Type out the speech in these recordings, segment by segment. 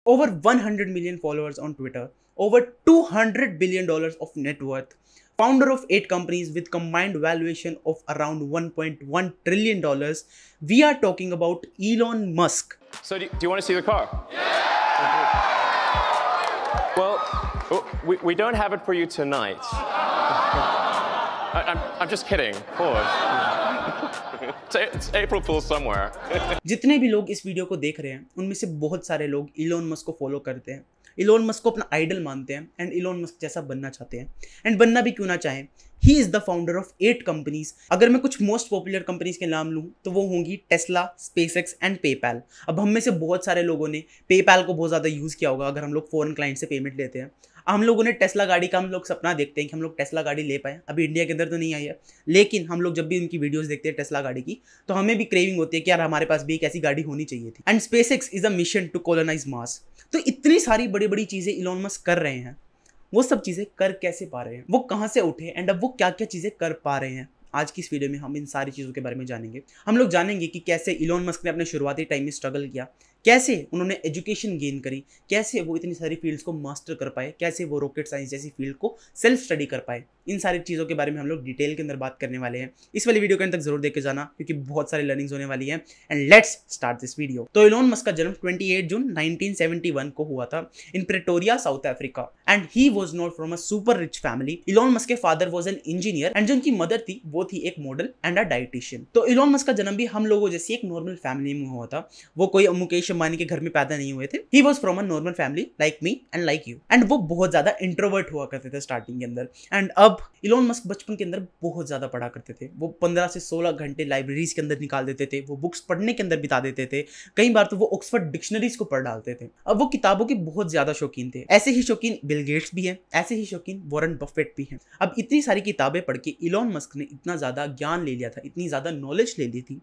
over 100 million followers on Twitter, over $200 billion of net worth, founder of 8 companies with combined valuation of around $1.1 trillion. We are talking about Elon Musk. So do you want to see the car? Yeah! Well, we don't have it for you tonight. I'm just kidding, of course. It's April Fool's somewhere. जितने भी लोग इस video को देख रहे हैं उनमें से बहुत सारे लोग इलोन मस्क को फॉलो करते हैं, इलोन मस्क को अपना आइडल मानते हैं एंड इलोन मस्क जैसा बनना चाहते हैं एंड बनना भी क्यों ना चाहें। He is the founder of 8 companies. अगर मैं कुछ मोस्ट पॉपुलर कंपनीज के नाम लूँ तो वो होंगी टेस्ला, स्पेसएक्स एंड पेपैल। अब हम में से बहुत सारे लोगों ने पेपैल को बहुत ज़्यादा यूज़ किया होगा अगर हम लोग फॉरेन क्लाइंट से पेमेंट लेते हैं। हम लोगों ने टेस्ला गाड़ी का हम लोग सपना देखते हैं कि हम लोग टेस्ला गाड़ी ले पाए। अभी इंडिया के अंदर तो नहीं आई है, लेकिन हम लोग जब भी उनकी वीडियोस देखते हैं टेस्ला गाड़ी की तो हमें भी क्रेविंग होती है कि यार हमारे पास भी एक ऐसी गाड़ी होनी चाहिए थी। And SpaceX is a mission to colonise Mars. तो इतनी सारी बड़ी बड़ी चीज़ें इलोन मस्क कर रहे हैं, वो सब चीज़ें कर कैसे पा रहे हैं, वो कहाँ से उठे एंड अब वो क्या क्या चीज़ें कर पा रहे हैं। आज की इस वीडियो में हम इन सारी चीज़ों के बारे में जानेंगे। हम लोग जानेंगे कि कैसे इलोन मस्क ने अपने शुरुआती टाइम में स्ट्रगल किया, कैसे उन्होंने एजुकेशन गेन करी, कैसे वो इतनी सारी फील्ड्स को मास्टर कर पाए, कैसे वो रॉकेट साइंस जैसी फील्ड को सेल्फ स्टडी कर पाए। इन सारी चीज़ों के बारे में हम लोग डिटेल के अंदर बात करने वाले हैं। इस वाली वीडियो के अंत तक जरूर देख के जाना क्योंकि बहुत सारी लर्निंग्स होने वाली हैं। And let's start this video. तो इलोन मस्क का जन्म 28 जून 1971 को हुआ था in Pretoria, South Africa and he was not from a super rich family. Elon Musk के father was an engineer and जो उनकी मदर थी वो थी एक मॉडल एंड अ डाइटिशियन। तो इलोन मस्क का जन्म भी हम लोगों जैसी एक नॉर्मल फैमिली में हुआ था। वो कोई मुकेश अंबानी के घर में पैदा नहीं हुए थे। He was from a normal family like me and like you. And वो बहुत ज्यादा इंट्रोवर्ट हुआ करते थे स्टार्टिंग के अंदर। एंड अब इलोन मस्क बचपन के अंदर बहुत ज्यादा पढ़ा करते थे। वो 15 से 16 घंटे लाइब्रेरीज के अंदर निकाल देते थे। वो बुक्स पढ़ने के अंदर बिता देते थे। कई बार तो वो ऑक्सफोर्ड डिक्शनरीज को पढ़ डालते थे। अब वो किताबों के बहुत ज्यादा शौकीन थे। ऐसे ही शौकीन बिल गेट्स भी हैं, ऐसे ही शौकीन वॉरेन बफेट भी हैं। अब इतनी सारी किताबें पढ़ के इलोन मस्क ने इतना ज्यादा ज्ञान ले लिया था, इतनी ज्यादा नॉलेज ले ली थी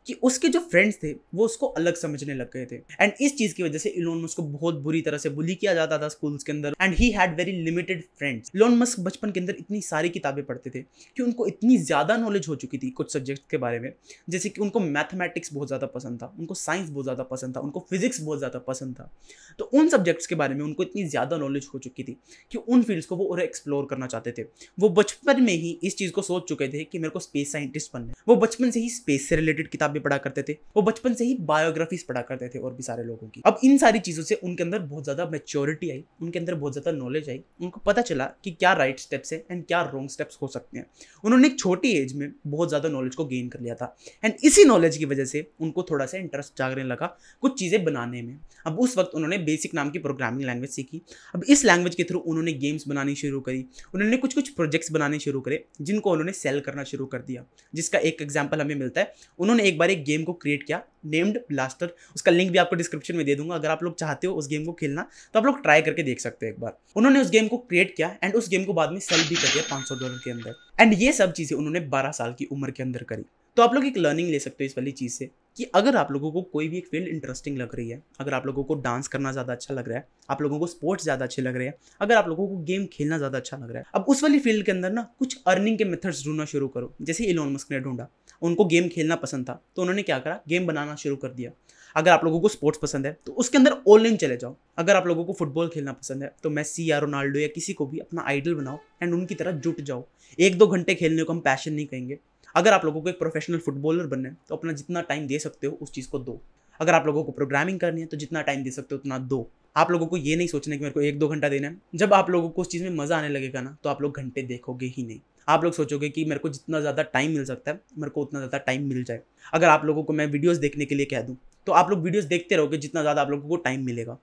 कि उसके जो फ्रेंड्स थे वो उसको अलग समझने लग गए थे। एंड इस चीज की वजह से इलोन मस्क को बहुत बुरी तरह से बुली किया जाता था स्कूल्स के अंदर and he had very limited friends. Elon Musk बचपन के अंदर इतनी सारी किताबें पढ़ते थे कि उनको इतनी ज्यादा नॉलेज हो चुकी थी कुछ सब्जेक्ट के बारे में, जैसे कि उनको मैथमेटिक्स बहुत ज्यादा पसंद था, उनको साइंस बहुत ज्यादा पसंद था, उनको फिजिक्स बहुत ज्यादा पसंद था। तो उन सब्जेक्ट्स के बारे में उनको इतनी ज्यादा नॉलेज हो चुकी थी कि उन फील्ड्स को वो और एक्सप्लोर करना चाहते थे। वो बचपन में ही इस चीज को सोच चुके थे कि मेरे को स्पेस साइंटिस्ट बनना है। वो बचपन से ही स्पेस से रिलेटेड किताबें पढ़ा करते थे। वो बचपन से ही बायोग्राफीज पढ़ा करते थे और भी सारे लोगों की। अब इन सारी चीजों से उनके अंदर बहुत ज्यादा मैच्योरिटी आई, उनके अंदर बहुत ज्यादा नॉलेज आई। उनको पता चला कि क्या राइट स्टेप्स है एंड क्या रॉन्ग स्टेप्स हो सकते हैं। उन्होंने एक छोटी एज में बहुत ज्यादा नॉलेज को गेन कर लिया था एंड इसी नॉलेज की वजह से उनको थोड़ा सा इंटरेस्ट जागने लगा कुछ चीजें बनाने में। अब उस वक्त उन्होंने बेसिक नाम की प्रोग्रामिंग लैंग्वेज सीखी। अब इस लैंग्वेज के थ्रू उन्होंने गेम्स बनानी शुरू करी। उन्होंने कुछ कुछ प्रोजेक्ट्स बनाने शुरू करे जिनको उन्होंने सेल करना शुरू कर दिया, जिसका एक एग्जाम्पल हमें मिलता है। उन्होंने एक बार एक गेम को क्रिएट किया नेम्ड ब्लास्टर। उसका लिंक भी आपको डिस्क्रिप्शन में दे दूंगा। अगर आप लोग चाहते हो उस गेम को खेलना तो आप लोग ट्राई करके देख सकते हो एक बार। उन्होंने उस गेम को क्रिएट किया एंड उस गेम को बाद में सेल भी कर दिया $500 के अंदर। एंड ये सब चीज़ें उन्होंने 12 साल की उम्र के अंदर करी। तो आप लोग एक लर्निंग ले सकते हो इस वाली चीज़ से कि अगर आप लोगों को कोई भी एक फील्ड इंटरेस्टिंग लग रही है, अगर आप लोगों को डांस करना ज़्यादा अच्छा लग रहा है, आप लोगों को स्पोर्ट्स ज़्यादा अच्छे लग रहे हैं, अगर आप लोगों को गेम खेलना ज़्यादा अच्छा लग रहा है, अब उस वाली फील्ड के अंदर ना कुछ अर्निंग के मेथड्स ढूंढना शुरू करो। जैसे इलोन मस्क ने ढूंढा, उनको गेम खेलना पसंद था तो उन्होंने क्या करा, गेम बनाना शुरू कर दिया। अगर आप लोगों को स्पोर्ट्स पसंद है तो उसके अंदर ऑनलाइन चले जाओ। अगर आप लोगों को फुटबॉल खेलना पसंद है तो मेसी या रोनाल्डो या किसी को भी अपना आइडल बनाओ एंड उनकी तरह जुट जाओ। 1-2 घंटे खेलने को हम पैशन नहीं कहेंगे। अगर आप लोगों को एक प्रोफेशनल फुटबॉलर बनना है तो अपना जितना टाइम दे सकते हो उस चीज़ को दो। अगर आप लोगों को प्रोग्रामिंग करनी है तो जितना टाइम दे सकते हो उतना दो। आप लोगों को ये नहीं सोचना कि मेरे को 1-2 घंटा देना है। जब आप लोगों को उस चीज़ में मज़ा आने लगेगा ना तो आप लोग घंटे देखोगे ही नहीं। आप लोग सोचोगे कि मेरे को जितना ज़्यादा टाइम मिल सकता है मेरे को उतना ज़्यादा टाइम मिल जाए। अगर आप लोगों को मैं वीडियोस देखने के लिए कह दूं तो आप लोग वीडियोस देखते रहोगे जितना ज़्यादा आप लोगों को टाइम मिलेगा।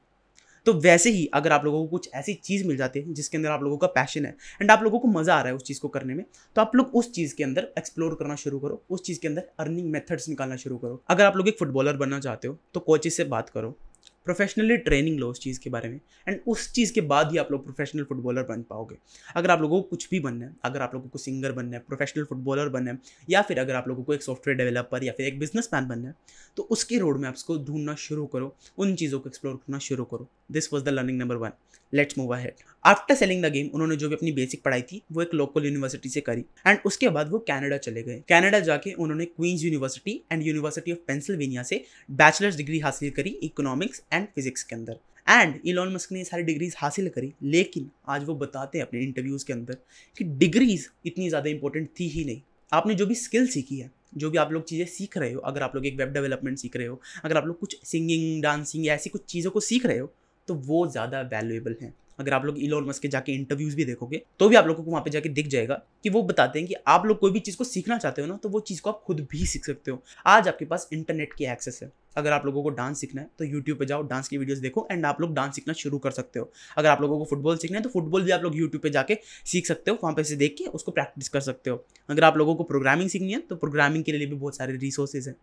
तो वैसे ही अगर आप लोगों को कुछ ऐसी चीज़ मिल जाती है जिसके अंदर आप लोगों का पैशन है एंड आप लोगों को मज़ा आ रहा है उस चीज़ को करने में, तो आप लोग उस चीज़ के अंदर एक्सप्लोर करना शुरू करो, उस चीज़ के अंदर अर्निंग मेथड्स निकालना शुरू करो। अगर आप लोग एक फुटबॉलर बनना चाहते हो तो कोचेस से बात करो, प्रोफेशनली ट्रेनिंग लो उस चीज़ के बारे में एंड उस चीज़ के बाद ही आप लोग प्रोफेशनल फुटबॉलर बन पाओगे। अगर आप लोगों को कुछ भी बनना है, अगर आप लोगों को सिंगर बनना है, प्रोफेशनल फुटबॉलर बनना है, या फिर अगर आप लोगों को एक सॉफ्टवेयर डेवलपर या फिर एक बिजनेसमैन बनना है, तो उसके रोड मैप्स को ढूंढना शुरू करो, उन चीज़ों को एक्सप्लोर करना शुरू करो। This was the learning number 1। Let's move ahead. After selling the game उन्होंने जो भी अपनी बेसिक पढ़ाई थी वो एक लोकल यूनिवर्सिटी से करी एंड उसके बाद वो कनाडा चले गए। कनाडा जाके उन्होंने Queen's University and University of Pennsylvania से बैचलर्स डिग्री हासिल करी इकोनॉमिक्स एंड फिजिक्स के अंदर। एंड इलॉन मस्क ने ये सारी डिग्रीज हासिल करी, लेकिन आज वो बताते हैं अपने इंटरव्यूज़ के अंदर कि डिग्रीज इतनी ज़्यादा इंपॉर्टेंट थी ही नहीं। आपने जो भी स्किल सीखी है, जो भी आप लोग चीज़ें सीख रहे हो, अगर आप लोग एक वेब डेवलपमेंट सीख रहे हो, अगर आप लोग कुछ सिंगिंग, डांसिंग या ऐसी कुछ चीज़ों को सीख रहे हो, तो वो ज़्यादा वैल्यूएबल हैं। अगर आप लोग इलॉन मस्क के जाके इंटरव्यूज़ भी देखोगे तो भी आप लोगों को वहाँ पे जाके दिख जाएगा कि वो बताते हैं कि आप लोग कोई भी चीज़ को सीखना चाहते हो ना, तो वो चीज़ को आप खुद भी सीख सकते हो। आज आपके पास इंटरनेट की एक्सेस है। अगर आप लोगों को डांस सीखना है तो यूट्यूब पे जाओ, डांस की वीडियोस देखो एंड आप लोग डांस सीखना शुरू कर सकते हो। अगर आप लोगों को फुटबॉल सीखना है तो फुटबॉल भी आप लोग यूट्यूब पे जाके सीख सकते हो, वहाँ पे से देख के उसको प्रैक्टिस कर सकते हो। अगर आप लोगों को प्रोग्रामिंग सीखनी है तो प्रोग्रामिंग के लिए भी बहुत सारे रिसोर्सेज हैं।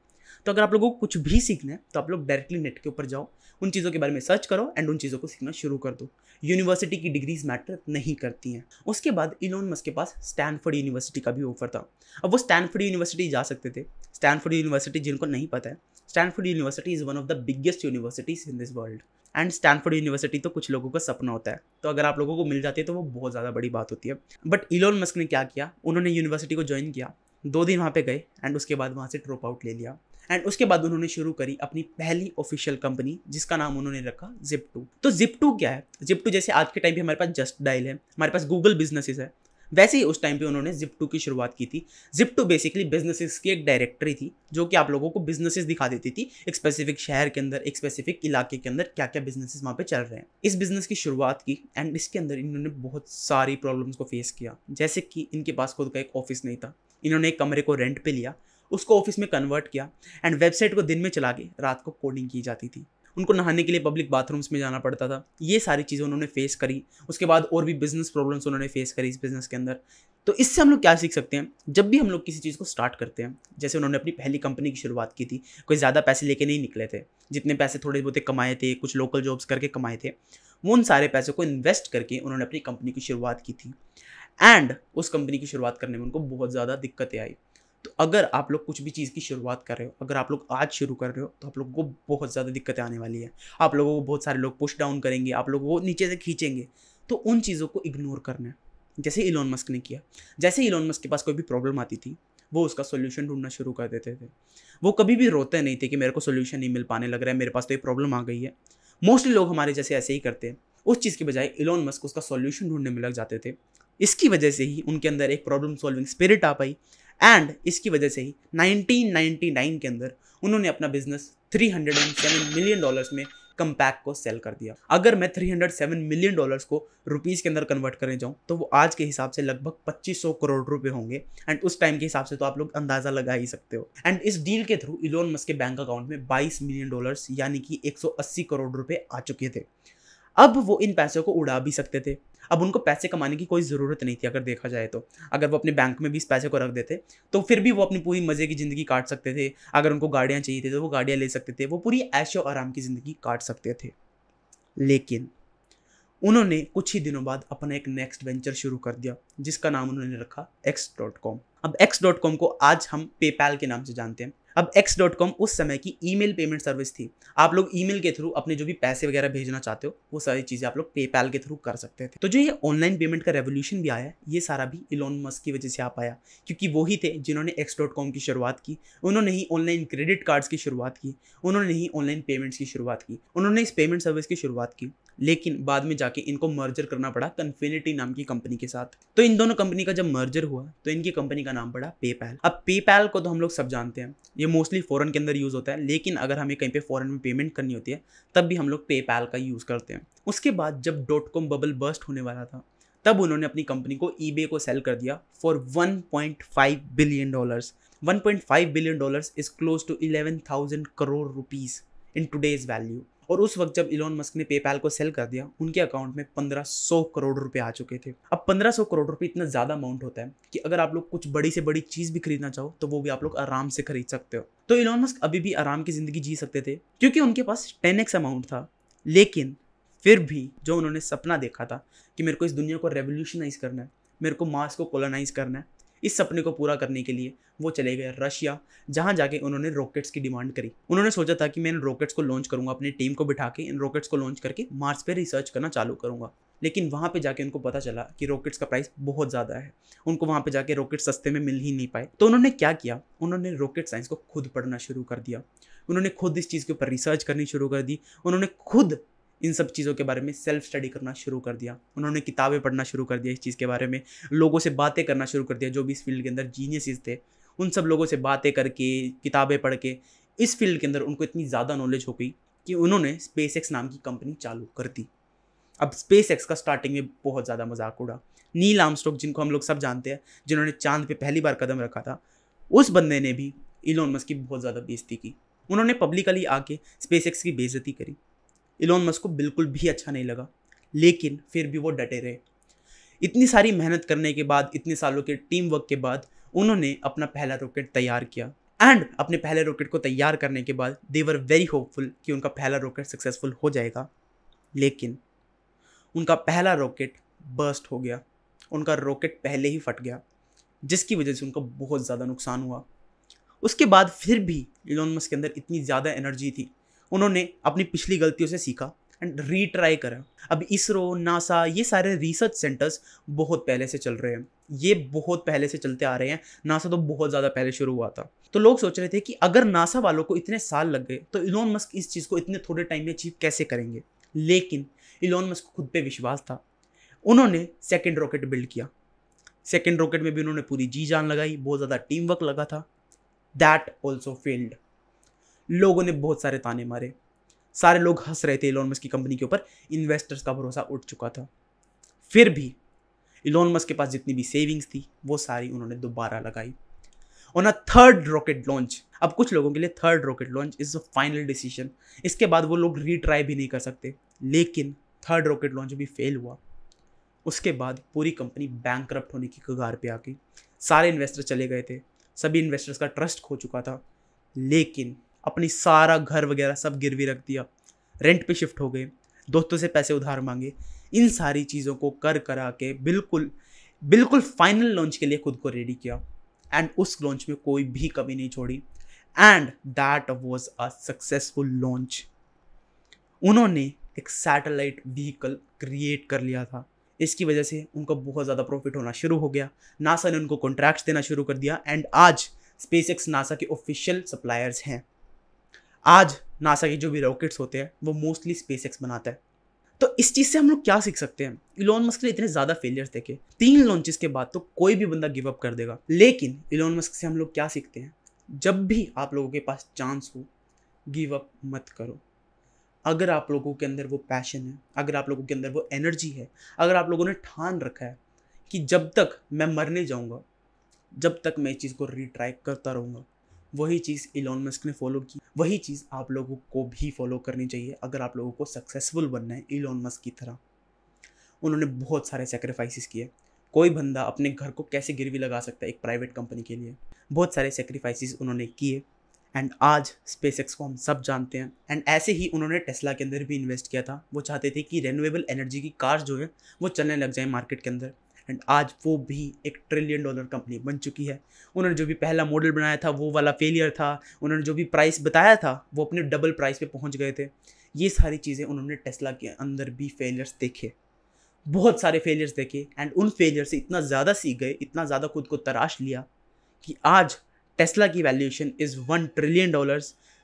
तो अगर आप लोगों को कुछ भी सीखना है तो आप लोग डायरेक्टली नेट के ऊपर जाओ, उन चीज़ों के बारे में सर्च करो एंड उन चीज़ों को सीखना शुरू कर दो। यूनिवर्सिटी की डिग्रीज मैटर नहीं करती हैं। उसके बाद इलॉन मस्क के पास स्टैनफोर्ड यूनिवर्सिटी का भी ऑफर था। अब वो स्टैनफोर्ड यूनिवर्सिटी जा सकते थे। स्टैनफोर्ड यूनिवर्सिटी, जिनको नहीं पता है, Stanford university is one of the biggest universities in this world. And Stanford university तो कुछ लोगों का सपना होता है, तो अगर आप लोगों को मिल जाती है तो वो बहुत ज़्यादा बड़ी बात होती है। बट इलॉन मस्क ने क्या किया, उन्होंने यूनिवर्सिटी को ज्वाइन किया, 2 दिन वहाँ पे गए एंड उसके बाद वहाँ से ड्रॉप आउट ले लिया। एंड उसके बाद उन्होंने शुरू करी अपनी पहली ऑफिशियल कंपनी, जिसका नाम उन्होंने रखा Zip2। तो Zip2 क्या है? Zip2 जैसे आज के टाइम पे हमारे पास जस्ट डायल है, हमारे पास गूगल बिजनेसेस है, वैसे ही उस टाइम पे उन्होंने Zip2 की शुरुआत की थी। Zip2 बेसिकली बिजनेसेस की एक डायरेक्टरी थी, जो कि आप लोगों को बिजनेसेस दिखा देती थी एक स्पेसिफिक शहर के अंदर, एक स्पेसिफिक इलाके के अंदर क्या क्या बिजनेसेस वहाँ पे चल रहे हैं। इस बिजनेस की शुरुआत की एंड इसके अंदर इन्होंने बहुत सारी प्रॉब्लम्स को फेस किया, जैसे कि इनके पास खुद का एक ऑफिस नहीं था। इन्होंने एक कमरे को रेंट पे लिया, उसको ऑफिस में कन्वर्ट किया एंड वेबसाइट को दिन में चला के रात को कोडिंग की जाती थी। उनको नहाने के लिए पब्लिक बाथरूम्स में जाना पड़ता था। ये सारी चीज़ें उन्होंने फेस करी। उसके बाद और भी बिजनेस प्रॉब्लम्स उन्होंने फेस करी इस बिज़नेस के अंदर। तो इससे हम लोग क्या सीख सकते हैं, जब भी हम लोग किसी चीज़ को स्टार्ट करते हैं, जैसे उन्होंने अपनी पहली कंपनी की शुरुआत की थी, कोई ज़्यादा पैसे लेके नहीं निकले थे, जितने पैसे थोड़े बहुत कमाए थे, कुछ लोकल जॉब्स करके कमाए थे, वो उन सारे पैसों को इन्वेस्ट करके उन्होंने अपनी कंपनी की शुरुआत की थी। एंड उस कंपनी की शुरुआत करने में उनको बहुत ज़्यादा दिक्कतें आई। तो अगर आप लोग कुछ भी चीज़ की शुरुआत कर रहे हो, अगर आप लोग आज शुरू कर रहे हो, तो आप लोगों को बहुत ज़्यादा दिक्कतें आने वाली है। आप लोगों को बहुत सारे लोग पुश डाउन करेंगे, आप लोगों को नीचे से खींचेंगे। तो उन चीज़ों को इग्नोर करना है, जैसे इलॉन मस्क ने किया। जैसे इलॉन मस्क के पास कोई भी प्रॉब्लम आती थी, वो उसका सोल्यूशन ढूंढना शुरू कर देते थे। वो कभी भी रोते नहीं थे कि मेरे को सोल्यूशन नहीं मिल पाने लग रहा है, मेरे पास तो ये प्रॉब्लम आ गई है। मोस्टली लोग हमारे जैसे ऐसे ही करते हैं। उस चीज़ की बजाय इलॉन मस्क उसका सोल्यूशन ढूंढने में लग जाते थे। इसकी वजह से ही उनके अंदर एक प्रॉब्लम सॉल्विंग स्पिरिट आ पाई एंड इसकी वजह से ही 1999 के अंदर उन्होंने अपना बिजनेस $307 मिलियन में कम्पैक को सेल कर दिया। अगर मैं $307 मिलियन को रुपीज़ के अंदर कन्वर्ट करने जाऊँ तो वो आज के हिसाब से लगभग 2500 करोड़ रुपए होंगे। एंड उस टाइम के हिसाब से तो आप लोग अंदाज़ा लगा ही सकते हो। एंड इस डील के थ्रू इलॉन मस्क के बैंक अकाउंट में $22 मिलियन यानी कि 180 करोड़ रुपए आ चुके थे। अब वो इन पैसों को उड़ा भी सकते थे। अब उनको पैसे कमाने की कोई ज़रूरत नहीं थी। अगर देखा जाए तो अगर वो अपने बैंक में भी इस पैसे को रख देते तो फिर भी वो अपनी पूरी मज़े की ज़िंदगी काट सकते थे। अगर उनको गाड़ियाँ चाहिए थी तो वो गाड़ियाँ ले सकते थे। वो पूरी ऐशो आराम की ज़िंदगी काट सकते थे। लेकिन उन्होंने कुछ ही दिनों बाद अपना एक नेक्स्ट वेंचर शुरू कर दिया, जिसका नाम उन्होंने रखा X.com। अब X.com को आज हम पेपैल के नाम से जानते हैं। अब X.com उस समय की ईमेल पेमेंट सर्विस थी। आप लोग ईमेल के थ्रू अपने जो भी पैसे वगैरह भेजना चाहते हो, वो सारी चीज़ें आप लोग पेपैल के थ्रू कर सकते थे। तो जो ये ऑनलाइन पेमेंट का रेवोल्यूशन भी आया है, ये सारा भी इलॉन मस्क की वजह से आ पाया, क्योंकि वो ही थे जिन्होंने X.com की शुरुआत की। उन्होंने ही ऑनलाइन क्रेडिट कार्ड्स की शुरुआत की, उन्होंने ही ऑनलाइन पेमेंट्स की शुरुआत की, उन्होंने इस पेमेंट सर्विस की शुरुआत की। लेकिन बाद में जाके इनको मर्जर करना पड़ा कन्फिनिटी नाम की कंपनी के साथ। तो इन दोनों कंपनी का जब मर्जर हुआ तो इनकी कंपनी का नाम पड़ा पेपैल। अब पेपैल को तो हम लोग सब जानते हैं, ये मोस्टली फॉरेन के अंदर यूज़ होता है, लेकिन अगर हमें कहीं पे फॉरेन में पेमेंट करनी होती है तब भी हम लोग पेपैल का यूज़ करते हैं। उसके बाद जब .com बबल बर्स्ट होने वाला था, तब उन्होंने अपनी कंपनी को eBay को सेल कर दिया for $1.5 billion. $1.5 billion is close to 11,000 crore rupees in today's value. और उस वक्त जब इलॉन मस्क ने पेपैल को सेल कर दिया, उनके अकाउंट में 1500 करोड़ रुपए आ चुके थे। अब 1500 करोड़ रुपए इतना ज़्यादा अमाउंट होता है कि अगर आप लोग कुछ बड़ी से बड़ी चीज़ भी खरीदना चाहो तो वो भी आप लोग आराम से खरीद सकते हो। तो इलॉन मस्क अभी भी आराम की ज़िंदगी जी सकते थे, क्योंकि उनके पास 10x अमाउंट था। लेकिन फिर भी जो उन्होंने सपना देखा था कि मेरे को इस दुनिया को रेवोल्यूशनाइज करना है, मेरे को मार्स को कॉलोनाइज करना है, इस सपने को पूरा करने के लिए वो चले गए रशिया, जहां जाके उन्होंने रॉकेट्स की डिमांड करी। उन्होंने सोचा था कि मैं इन रॉकेट्स को लॉन्च करूंगा, अपनी टीम को बिठा के इन रॉकेट्स को लॉन्च करके मार्स पे रिसर्च करना चालू करूंगा। लेकिन वहाँ पे जाके उनको पता चला कि रॉकेट्स का प्राइस बहुत ज़्यादा है, उनको वहाँ पे जाके रॉकेट सस्ते में मिल ही नहीं पाए। तो उन्होंने क्या किया, उन्होंने रॉकेट साइंस को खुद पढ़ना शुरू कर दिया। उन्होंने खुद इस चीज़ के ऊपर रिसर्च करनी शुरू कर दी। उन्होंने खुद इन सब चीज़ों के बारे में सेल्फ स्टडी करना शुरू कर दिया। उन्होंने किताबें पढ़ना शुरू कर दिया इस चीज़ के बारे में, लोगों से बातें करना शुरू कर दिया, जो भी इस फील्ड के अंदर जीनियसिस थे उन सब लोगों से बातें करके, किताबें पढ़ के इस फील्ड के अंदर उनको इतनी ज़्यादा नॉलेज हो गई कि उन्होंने स्पेसएक्स नाम की कंपनी चालू कर दी। अब स्पेसएक्स का स्टार्टिंग में बहुत ज़्यादा मजाक उड़ा। नील आर्मस्ट्रॉन्ग, जिनको हम लोग सब जानते हैं, जिन्होंने चांद पे पहली बार कदम रखा था, उस बंदे ने भी इलोन मस्क की बहुत ज़्यादा बेइज्जती की। उन्होंने पब्लिकली आके स्पेसएक्स की बेइज्जती करी। इलोन मस्क को बिल्कुल भी अच्छा नहीं लगा, लेकिन फिर भी वो डटे रहे। इतनी सारी मेहनत करने के बाद, इतने सालों के टीम वर्क के बाद उन्होंने अपना पहला रॉकेट तैयार किया। एंड अपने पहले रॉकेट को तैयार करने के बाद दे वर वेरी होपफुल कि उनका पहला रॉकेट सक्सेसफुल हो जाएगा, लेकिन उनका पहला रॉकेट बर्स्ट हो गया। उनका रॉकेट पहले ही फट गया, जिसकी वजह से उनका बहुत ज़्यादा नुकसान हुआ। उसके बाद फिर भी इलोन मस्क के अंदर इतनी ज़्यादा एनर्जी थी, उन्होंने अपनी पिछली गलतियों से सीखा एंड रीट्राई करा। अब इसरो, नासा, ये सारे रिसर्च सेंटर्स बहुत पहले से चल रहे हैं, ये बहुत पहले से चलते आ रहे हैं। नासा तो बहुत ज़्यादा पहले शुरू हुआ था। तो लोग सोच रहे थे कि अगर नासा वालों को इतने साल लग गए तो इलोन मस्क इस चीज़ को इतने थोड़े टाइम में अचीव कैसे करेंगे। लेकिन इलोन मस्क को खुद पे विश्वास था। उन्होंने सेकंड रॉकेट बिल्ड किया। सेकंड रॉकेट में भी उन्होंने पूरी जी जान लगाई, बहुत ज़्यादा टीम वर्क लगा था। That also failed. लोगों ने बहुत सारे ताने मारे, सारे लोग हंस रहे थे इलोन मस्क की कंपनी के ऊपर, इन्वेस्टर्स का भरोसा उठ चुका था। फिर भी इलोन मस्क के पास जितनी भी सेविंग्स थी वो सारी उन्होंने दोबारा लगाई on a third rocket launch. अब कुछ लोगों के लिए third rocket launch is a final decision, इसके बाद वो लोग रीट्राई भी नहीं कर सकते। लेकिन थर्ड रॉकेट लॉन्च भी फेल हुआ। उसके बाद पूरी कंपनी बैंकरप्ट होने की कगार पे आ गई। सारे इन्वेस्टर चले गए थे, सभी इन्वेस्टर्स का ट्रस्ट खो चुका था। लेकिन अपनी सारा घर वगैरह सब गिरवी रख दिया, रेंट पे शिफ्ट हो गए, दोस्तों से पैसे उधार मांगे, इन सारी चीज़ों को कर करा के बिल्कुल फाइनल लॉन्च के लिए खुद को रेडी किया। एंड उस लॉन्च में कोई भी कमी नहीं छोड़ी। And that was a successful launch. उन्होंने एक सैटेलाइट व्हीकल क्रिएट कर लिया था। इसकी वजह से उनको बहुत ज़्यादा प्रॉफिट होना शुरू हो गया। नासा ने उनको कॉन्ट्रैक्ट्स देना शुरू कर दिया एंड आज स्पेसएक्स नासा के ऑफिशियल सप्लायर्स हैं। आज नासा के जो भी रॉकेट्स होते हैं वो मोस्टली स्पेसएक्स बनाता है। तो इस चीज़ से हम लोग क्या सीख सकते हैं? इलोन मस्क ने इतने ज़्यादा फेलियर्स देखे, 3 लॉन्चेस के बाद तो कोई भी बंदा गिव अप कर देगा। लेकिन इलोन मस्क से हम लोग क्या सीखते हैं? जब भी आप लोगों के पास चांस हो, गिव अप मत करो। अगर आप लोगों के अंदर वो पैशन है, अगर आप लोगों के अंदर वो एनर्जी है, अगर आप लोगों ने ठान रखा है कि जब तक मैं मरने जाऊंगा, जब तक मैं इस चीज़ को रीट्राई करता रहूँगा, वही चीज़ इलोन मस्क ने फॉलो की, वही चीज़ आप लोगों को भी फॉलो करनी चाहिए अगर आप लोगों को सक्सेसफुल बनना है इलोन मस्क की तरह। उन्होंने बहुत सारे सेक्रीफाइसेस किए। कोई बंदा अपने घर को कैसे गिरवी लगा सकता है एक प्राइवेट कंपनी के लिए? बहुत सारे सेक्रीफाइसेस उन्होंने किए एंड आज स्पेसएक्स को हम सब जानते हैं। एंड ऐसे ही उन्होंने टेस्ला के अंदर भी इन्वेस्ट किया था। वो चाहते थे कि रिन्यूएबल एनर्जी की कार्स जो है वो चलने लग जाए मार्केट के अंदर। एंड आज वो भी एक $1 ट्रिलियन कंपनी बन चुकी है। उन्होंने जो भी पहला मॉडल बनाया था वो वाला फेलियर था। उन्होंने जो भी प्राइस बताया था वो अपने डबल प्राइस पे पहुंच गए थे। ये सारी चीज़ें उन्होंने टेस्ला के अंदर भी फेलियर्स देखे, बहुत सारे फेलियर्स देखे एंड उन फेलियर से इतना ज़्यादा सीख गए, इतना ज़्यादा खुद को तराश लिया कि आज टेस्ला की वैल्यूएशन इज़ $1 ट्रिलियन,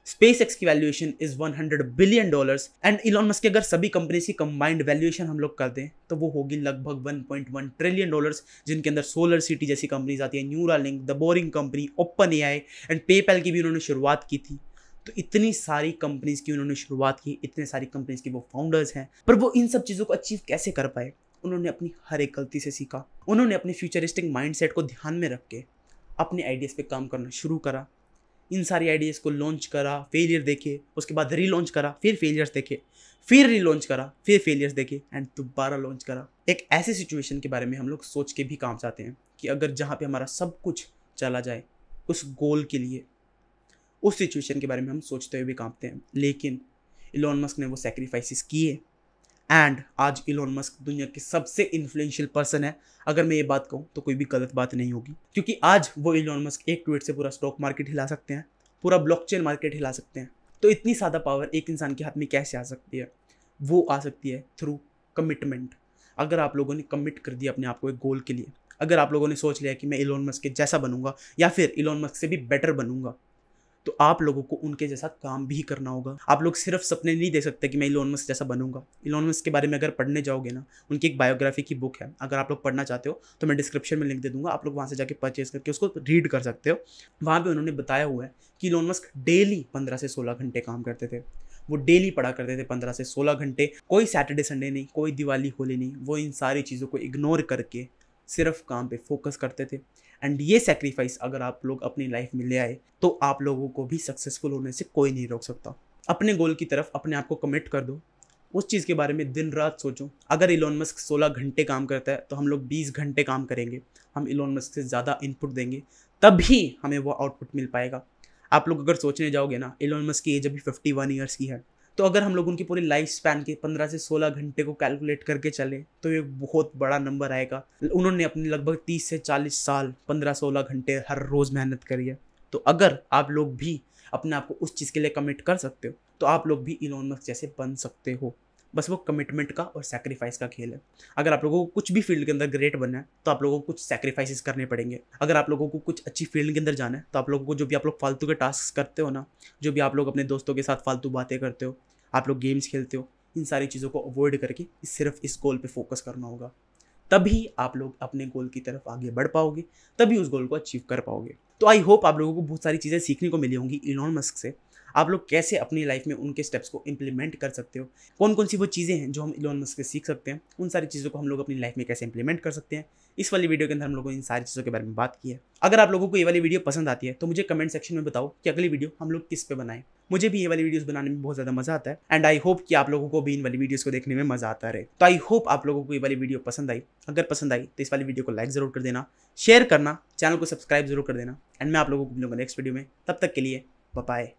स्पेसएक्स की valuation is $100 billion and Elon Musk की अगर सभी कंपनीज की कंबाइंड वैल्यूएशन हम लोग कर दें तो वो होगी लगभग $1.1 ट्रिलियन, जिनके अंदर सोलर सिटी जैसी कंपनीज आती है, Neuralink, the boring company, open AI and PayPal की भी उन्होंने शुरुआत की थी। तो इतनी सारी कंपनीज की उन्होंने शुरुआत की, इतने सारी कंपनीज के वो फाउंडर्स हैं, पर वो इन सब चीज़ों को अचीव कैसे कर पाए? उन्होंने अपनी हर एक गलती से सीखा। उन्होंने अपने फ्यूचरिस्टिक माइंडसेट को ध्यान में रख के अपने आइडियाज़ पे काम करना शुरू करा। इन सारी आइडियाज़ को लॉन्च करा, फेलियर देखे, उसके बाद रीलॉन्च करा, फिर फेलियर्स देखे, फिर रीलॉन्च करा, फिर फेलियर्स देखे एंड दोबारा लॉन्च करा। एक ऐसे सिचुएशन के बारे में हम लोग सोच के भी काम चाहते हैं कि अगर जहाँ पे हमारा सब कुछ चला जाए उस गोल के लिए, उस सिचुएशन के बारे में हम सोचते हुए भी कांपते हैं। लेकिन इलोन मस्क ने वो सेक्रीफाइसेस किए एंड आज इलोन मस्क दुनिया के सबसे इन्फ्लुएंशियल पर्सन है। अगर मैं ये बात कहूँ तो कोई भी गलत बात नहीं होगी, क्योंकि आज वो इलोन मस्क एक ट्वीट से पूरा स्टॉक मार्केट हिला सकते हैं, पूरा ब्लॉकचेन मार्केट हिला सकते हैं। तो इतनी ज़्यादा पावर एक इंसान के हाथ में कैसे आ सकती है? वो आ सकती है थ्रू कमिटमेंट। अगर आप लोगों ने कमिट कर दिया अपने आप को एक गोल के लिए, अगर आप लोगों ने सोच लिया कि मैं इलोन मस्क के जैसा बनूंगा या फिर इलोन मस्क से भी बेटर बनूंगा, तो आप लोगों को उनके जैसा काम भी करना होगा। आप लोग सिर्फ सपने नहीं दे सकते कि मैं इलोन मस्क जैसा बनूंगा। इलोन मस्क के बारे में अगर पढ़ने जाओगे ना, उनकी एक बायोग्राफी की बुक है, अगर आप लोग पढ़ना चाहते हो तो मैं डिस्क्रिप्शन में लिंक दे दूंगा, आप लोग वहाँ से जाके परचेज करके उसको रीड कर सकते हो। वहाँ पर उन्होंने बताया हुआ है कि इलोन मस्क डेली 15 से 16 घंटे काम करते थे। वो डेली पढ़ा करते थे 15 से 16 घंटे, कोई सैटरडे संडे नहीं, कोई दिवाली होली नहीं, वो इन सारी चीज़ों को इग्नोर करके सिर्फ काम पे फोकस करते थे। एंड ये सेक्रीफाइस अगर आप लोग अपनी लाइफ में ले आए तो आप लोगों को भी सक्सेसफुल होने से कोई नहीं रोक सकता। अपने गोल की तरफ अपने आप को कमिट कर दो, उस चीज़ के बारे में दिन रात सोचो। अगर इलोन मस्क 16 घंटे काम करता है तो हम लोग 20 घंटे काम करेंगे, हम इलोन मस्क से ज़्यादा इनपुट देंगे, तभी हमें वो आउटपुट मिल पाएगा। आप लोग अगर सोचने जाओगे ना, इलोन मस्क की एज अभी 51 ईयर्स की है, तो अगर हम लोग उनकी पूरी लाइफ स्पैन के 15 से 16 घंटे को कैलकुलेट करके चले तो ये बहुत बड़ा नंबर आएगा। उन्होंने अपने लगभग 30 से 40 साल 15-16 घंटे हर रोज़ मेहनत करी है। तो अगर आप लोग भी अपने आप को उस चीज़ के लिए कमिट कर सकते हो तो आप लोग भी इलोन मस्क जैसे बन सकते हो। बस वो कमिटमेंट का और सैक्रिफाइस का खेल है। अगर आप लोगों को कुछ भी फील्ड के अंदर ग्रेट बनना है तो आप लोगों को कुछ सैक्रिफाइसेस करने पड़ेंगे। अगर आप लोगों को कुछ अच्छी फील्ड के अंदर जाना है तो आप लोगों को जो भी आप लोग फालतू के टास्क करते हो ना, जो भी आप लोग अपने दोस्तों के साथ फालतू बातें करते हो, आप लोग गेम्स खेलते हो, इन सारी चीज़ों को अवॉइड करके सिर्फ इस गोल पे फोकस करना होगा। तभी आप लोग अपने गोल की तरफ आगे बढ़ पाओगे, तभी उस गोल को अचीव कर पाओगे। तो आई होप आप लोगों को बहुत सारी चीज़ें सीखने को मिली होंगी इलोन मस्क से। आप लोग कैसे अपनी लाइफ में उनके स्टेप्स को इम्प्लीमेंट कर सकते हो, कौन कौन सी वो चीज़ें हैं जो हम इलोन मस्क से सीख सकते हैं, उन सारी चीज़ों को हम लोग अपनी लाइफ में कैसे इंप्लीमेंट कर सकते हैं। इस वाली वीडियो के अंदर हम लोगों ने इन सारी चीज़ों के बारे में बात की है। अगर आप लोगों को ये वाली वीडियो पसंद आती है तो मुझे कमेंट सेक्शन में बताओ कि अगली वीडियो हम लोग किस पे बनाएं। मुझे भी ये वाली वीडियोस बनाने में बहुत ज़्यादा मज़ा आता है एंड आई होप कि आप लोगों को भी इन वाली वीडियोस को देखने में मज़ा आता रहे। तो आई होप आप लोगों को ये वाली वीडियो पसंद आई। अगर पसंद आई तो इस वाली वीडियो को लाइक ज़रूर कर देना, शेयर करना, चैनल को सब्सक्राइब जरूर कर देना एंड मैं आप लोगों को मिलूंगा नेक्स्ट वीडियो में। तब तक के लिए बाय बाय।